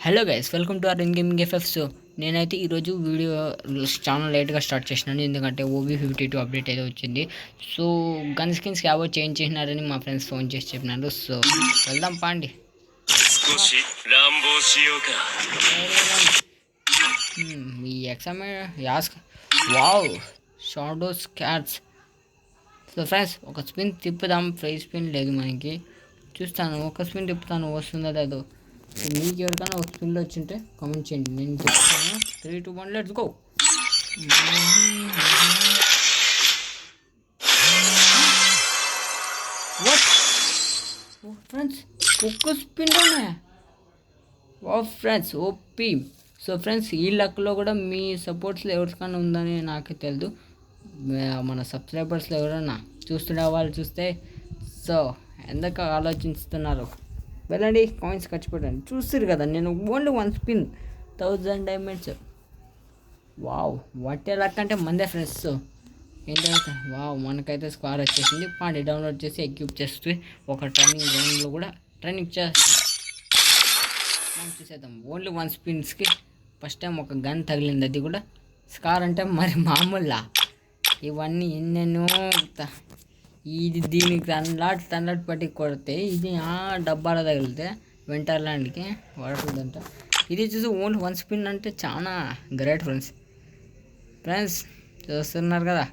Hello guys, welcome to our in gaming FF. So నేనైతే ఈరోజు video చాలా లేట్గా స్టార్ట్ చేసినాను, ఎందుకంటే OB52 అప్డేట్ అయితే వచ్చింది. సో గన్ స్కిన్స్కి ఎవరు చేంజ్ చేసినారని మా ఫ్రెండ్స్ ఫోన్ చేసి చెప్పినారు. సో వెళ్దాం పాండి. ఈ exam ask wow shadows cats. So friends, ఒక స్పిన్ తిప్పుదాం. ఫ్రై స్పిన్ లేదు మనకి, చూస్తాను. ఒక స్పిన్ తిప్పుతాను, వస్తుందో లేదో. సో మీకు ఎవరికైనా ఒక స్పిన్లో వచ్చింటే కామెంట్ చేయండి, నేను చెప్తాను. 3, 2, 1 లెట్స్ గో. వాట్ ఫ్రెండ్స్, ఒక్క స్పిన్లోనే వా ఫ్రెండ్స్ ఓపీ. సో ఫ్రెండ్స్, ఈ లక్లో కూడా మీ సపోర్ట్స్లో ఎవరికైనా ఉందని నాకే తెలియదు. మన సబ్స్క్రైబర్స్లో ఎవరైనా చూస్తుండే వాళ్ళు చూస్తే సో ఎందుకు ఆలోచిస్తున్నారు, వెళ్ళండి కాయిన్స్ ఖర్చు పెట్టండి. చూస్తారు కదా, నేను only 1 spin 1000 diamonds. Wow what a luck అంటే మందే ఫ్రెండ్స్. ఏంటంటే వావ్, మనకైతే స్క్వార్ వచ్చేసింది. పాండి డౌన్లోడ్ చేసి ఎక్యూప్ చేస్తే ఒక ట్రైనింగ్ గ్రౌండ్లో కూడా ట్రైనింగ్ మనం చూసేద్దాం. ఓన్లీ 1 స్పిన్స్కి ఫస్ట్ టైం ఒక గన్ తగిలింది, అది కూడా స్కార్. అంటే మరి మామూలా ఇవన్నీ ఎన్నెన్నో. ఇది దీనికి తన్లాట్ పట్టి కొడితే ఇది డబ్బాలో తగిలితే వెంటర్లాండ్కి పడుతుందంట. ఇది చూసి ఓన్లీ 1 స్పిన్ అంటే చాలా గ్రేట్ ఫ్రెండ్స్. చూస్తున్నారు కదా,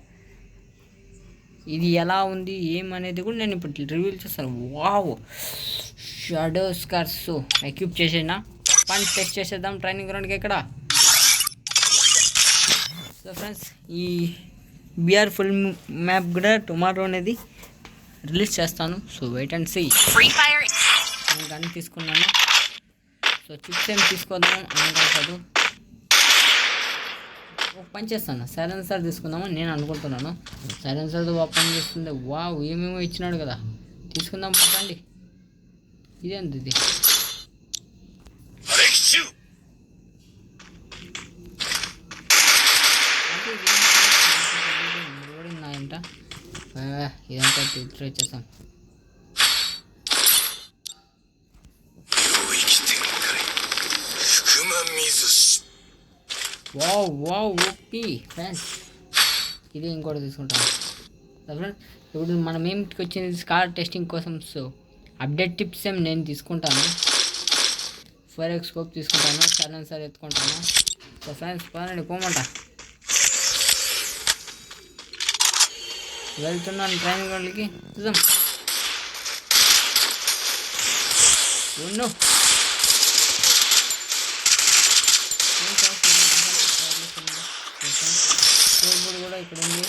ఇది ఎలా ఉంది ఏమనేది కూడా నేను ఇప్పుడు రివ్యూలు చేస్తాను. వావ్ షాడో స్కార్స్ ఎక్యూప్ చేసేనా పని టెస్ట్ చేసేద్దాం ట్రైనింగ్ గ్రౌండ్కి ఇక్కడ. సో ఫ్రెండ్స్, ఈ బిఆర్ ఫుల్ మ్యాప్ కూడా టుమారో అనేది రిలీజ్ చేస్తాను. So wait and see. నేను గన్ తీసుకున్నాను. సో చిప్స్ ఏం తీసుకోదాం అనుకుంటాడు. ఒక పని చేస్తాను, సైలెన్సర్ తీసుకుందామని నేను అనుకుంటున్నాను. సైలెన్సర్తో పని చేస్తుంది. వావ్ ఏమేమో ఇచ్చినాడు కదా, తీసుకుందాం పట్టండి. ఇదేంటి ఇది? ఉన్నాయంట. ఇదంతా ట్రై చేస్తాం. వావ్ వావ్ ఓపీ ఫ్రెండ్స్, ఇది ఇంకోటి తీసుకుంటాను. ఇప్పుడు మనం ఏమిటికి వచ్చింది స్కార్ టెస్టింగ్ కోసం. సో అప్డేట్ టిప్స్ ఏం నేను తీసుకుంటాను. 4x స్కోప్ తీసుకుంటాను, సైలెన్సర్ ఎత్తుకుంటాను. సో ఫ్రెండ్స్ పదండి, పోమంట వెళ్తున్నాను ట్రైనింగ్ వాళ్ళకి. చూద్దాం. ఉన్ను బోర్డు కూడా ఇక్కడ ఉంది.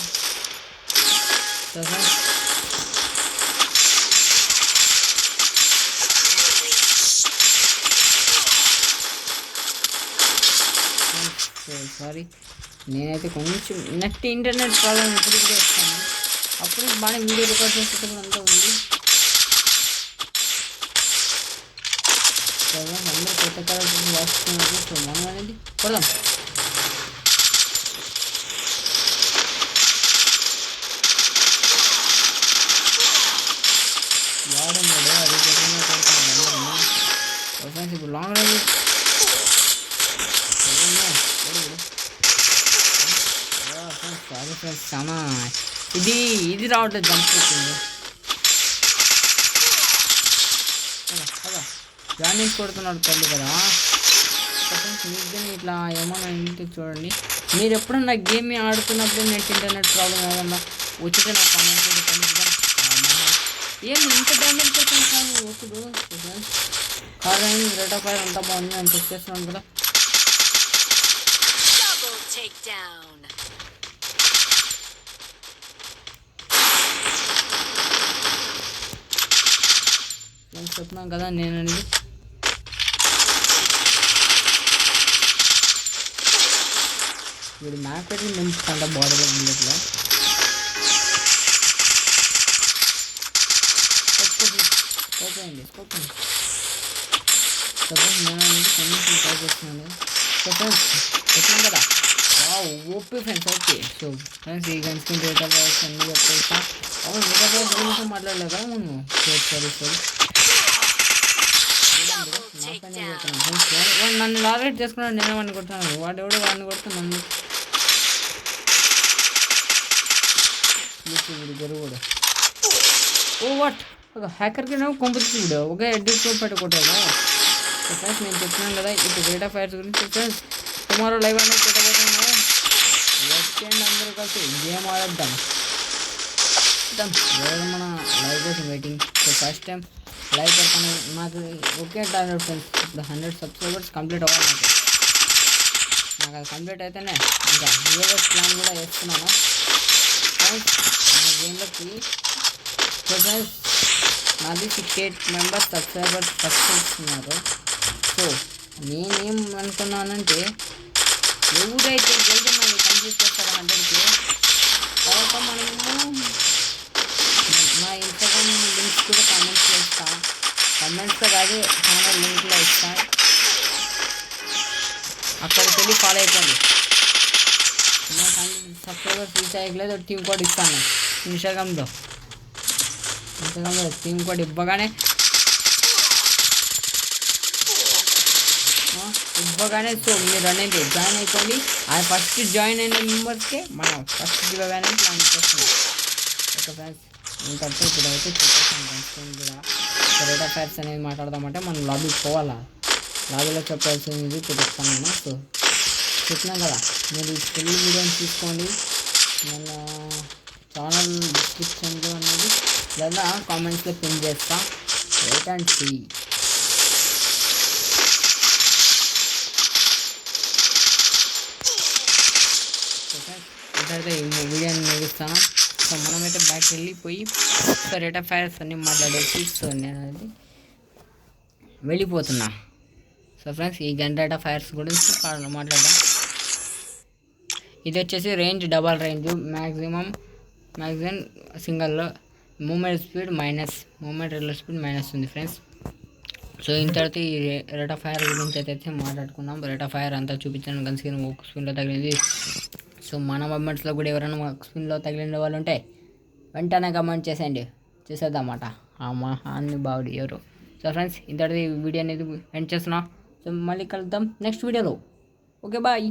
సారీ, నేనైతే కొంచెం నెట్ ఇంటర్నెట్ ప్రాబ్లం ఎప్పుడు కూడా వస్తాను. అప్పుడు బాగా వీడియో రికార్డ్ చేసేటప్పుడు అంతా ఉంది. అందరూ కొత్త క్యారెక్టర్స్ వాస్తున్నారు. సో మనం అనేది కొడదాం. వాడన్నాడు అది కొడుతున్నాను. ఇప్పుడు లాంగ్ రేంజ్ సారీ ఫ్రెండ్స్, చాలా ఇది రావట్లేదు, జంప్ అవుతుంది. జాయినింగ్ కొడుతున్నాడు తల్లి కదా. మీకు ఇట్లా ఏమన్నా ఇంటికి చూడండి. మీరు ఎప్పుడన్నా గేమ్ ఆడుతున్నప్పుడు నెట్ ఇంటర్నెట్ ప్రాబ్లం ఏమన్నా వచ్చితే నాకు కామెంట్ ఏం ఇంత డ్యామేజ్ చేస్తాను కాదు ఒకడు. కార్ రేట్ ఆఫ్ ఫైర్ అంతా బాగుంది, నేను చెక్ చేస్తున్నాను కదా. నేను చెప్తున్నాను కదా, నేను అనేది వీడు మ్యాప్ పెట్టి నింపుకుంటా బాడీలో బుల్లెట్లో. ఓకేండి సపోజ్ నేను అనేది కొంచెం ట్రై చేస్తున్నాను. సో ఫ్రెండ్స్ చెప్పాను కదా, OP friends okay. So friends, ఈ గన్ స్కిన్ డేటా బాక్స్ అన్నీ చెప్పేసా. అవును, డేటా బాక్స్ గురించి మాట్లాడలేదు కదా మనం. సరే నా పైన చెప్తున్నాను ఫ్రెండ్స్. వాడు నన్ను టార్గెట్ చేసుకున్నాడు, నేనే వాడిని కొట్టాను. వాడు ఎవడో వాడిని కొడితే నన్ను జరుగుడు. ఓ వాట్ ఒక హ్యాకర్కి నేను కొంపుతుంది వీడు ఒకే ఎడ్డితో పెట్టి కొట్టాను. ఫ్రెండ్స్ నేను చెప్తున్నాను కదా ఇప్పుడు రేట్ ఆఫ్ ఫైర్స్ గురించి. ఫ్రెండ్స్ టుమారో లైవ్ అనేది పెట్టబోతున్నాను. వచ్చేయండి అందరూ కలిసి గేమ్ ఆడేద్దాం. మన లైవ్ కోసం waiting. So first time live పెడతాను. నాకు ఓకే టార్గెట్ ఫ్రెండ్స్, ఇప్పుడు 100 సబ్స్క్రైబర్స్ కంప్లీట్ అవ్వాలి. నాకు అది కంప్లీట్ అయితేనే ఇంకా యూఎస్ ప్లాన్ కూడా వేస్తున్నాను ఫ్రెండ్స్ నా గేమ్లోకి. సో ఫ్రెండ్స్ నాది 68 మెంబర్స్ సబ్స్క్రైబర్స్ ఉన్నారు. సో నేనేం అనుకున్నానంటే ఎవరైతే జల్దీ మనకి కంప్లీట్ చేస్తారో 100కి తర్వాత మనము నా ఇన్స్టాగ్రామ్ లింక్స్ కూడా కామెంట్స్లో ఇస్తాను. కామెంట్స్లో కాదు ఛానల్ లింక్లో ఇస్తాను, అక్కడికి వెళ్ళి ఫాలో అయిపోండి. నా 100 సబ్స్క్రైబర్స్ రీచ్ అయ్యలేదు టీమ్ కోడ్ ఇస్తాను ఇన్స్టాగ్రామ్లో టీమ్ కోడ్ ఇవ్వగానే సో మీరు అనేది జాయిన్ అయిపోండి. ఆ ఫస్ట్ జాయిన్ అయిన మెంబర్స్కే మనం ఫస్ట్ గివ్ అవే అనేది ప్లాన్ చేస్తున్నాం. ఓకే ఫ్రెండ్స్ ఇంకంటే ఇప్పుడు అయితే చెప్పేసాను ఫ్రెండ్స్ కూడా. రేట్ ఆఫ్ ఫైర్స్ అనేది మాట్లాడదామంటే మనం లాబీకి పోవాలా, లాబీలో చెప్పాల్సింది చెప్తాను నేను. సో చెప్పినాం కదా మీరు ఫుల్ వీడియోని తీసుకోండి. మన ఛానల్ డిస్క్రిప్షన్లో అనేది లేదా కామెంట్స్లో పిన్ చేస్తా. Wait and see. ఇదైతే ఈ వీడియోని ముగిస్తాను. సో మనమైతే బ్యాక్ వెళ్ళిపోయి సో రేట్ ఆఫ్ ఫైర్స్ అన్నీ మాట్లాడేసి సో నేను అది వెళ్ళిపోతున్నా. సో ఫ్రెండ్స్ ఈ గన్ రేట్ ఆఫ్ ఫైర్స్ గురించి మాట్లాడదాం. ఇది వచ్చేసి రేంజ్ డబల్ రేంజ్, మ్యాక్సిమం సింగల్లో మూమెంట్ స్పీడ్ మైనస్, మూమెంట్ రిలర్ స్పీడ్ మైనస్ ఉంది ఫ్రెండ్స్. సో ఇంత తర్వాత ఈ రేట్ ఆఫ్ ఫైర్ గురించి అయితే మాట్లాడుకున్నాం. రేట్ ఆఫ్ ఫైర్ అంతా చూపించాను. గన్ స్కిన్ ఒక స్పిన్లో తగిలింది. సో మన మూమెంట్స్లో కూడా ఎవరైనా స్పిన్లో తగిలిన వాళ్ళు ఉంటే వెంటనే కమెంట్ చేసేద్దామాట మా అన్ని బాగుడి ఎవరు. సో ఫ్రెండ్స్ ఇంతటి వీడియో అనేది ఎండ్ చేస్తున్నా. సో మళ్ళీ కలుద్దాం నెక్స్ట్ వీడియోలో. Okay bye.